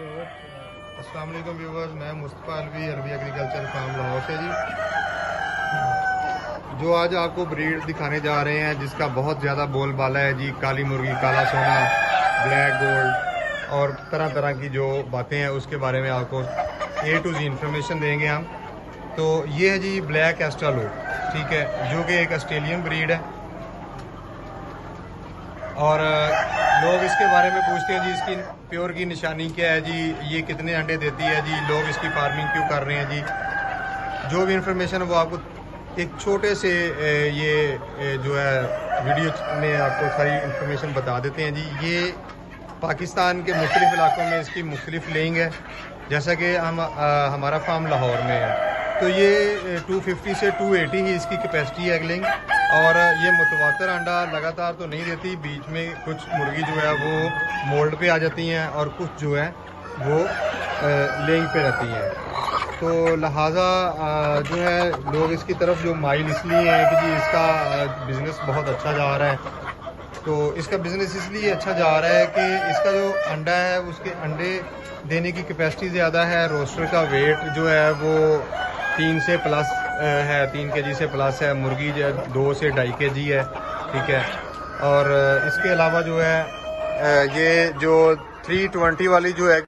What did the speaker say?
अस्सलाम वालेकुम व्यूवर्स, मैं मुस्तफ़ा अलवी अरबी एग्रीकल्चर फार्म लाहौर से जी। जो आज आपको ब्रीड दिखाने जा रहे हैं जिसका बहुत ज़्यादा बोलबाला है जी, काली मुर्गी, काला सोना, ब्लैक गोल्ड और तरह तरह की जो बातें हैं उसके बारे में आपको A to Z इंफॉर्मेशन देंगे हम। तो ये है जी ब्लैक एस्ट्रालो, ठीक है, जो कि एक ऑस्ट्रेलियन ब्रीड है। और लोग इसके बारे में पूछते हैं जी इसकी प्योर की निशानी क्या है जी, ये कितने अंडे देती है जी, लोग इसकी फार्मिंग क्यों कर रहे हैं जी। जो भी इंफॉर्मेशन वो आपको एक छोटे से ये जो है वीडियो में आपको सारी इंफॉर्मेशन बता देते हैं जी। ये पाकिस्तान के मुख्तलिफ इलाकों में इसकी मुख्तलिफ लेइंग है, जैसा कि हमारा फार्म लाहौर में है। तो ये 250 से 280 ही इसकी कैपेसिटी है एगलिंग। और ये मुतवातर अंडा लगातार तो नहीं देती, बीच में कुछ मुर्गी जो है वो मोल्ड पे आ जाती हैं और कुछ जो है वो लेइंग पे रहती हैं। तो लिहाजा जो है लोग इसकी तरफ जो माइल इसलिए है कि जी इसका बिज़नेस बहुत अच्छा जा रहा है। तो इसका बिज़नेस इसलिए अच्छा जा रहा है कि इसका जो अंडा है उसके अंडे देने की कैपेसिटी ज़्यादा है। रोस्टर का वेट जो है वो 3 से प्लस है, 3 kg से प्लस है। मुर्गी जो है 2 से 2.5 kg है, ठीक है। और इसके अलावा जो है ये जो 320 वाली जो है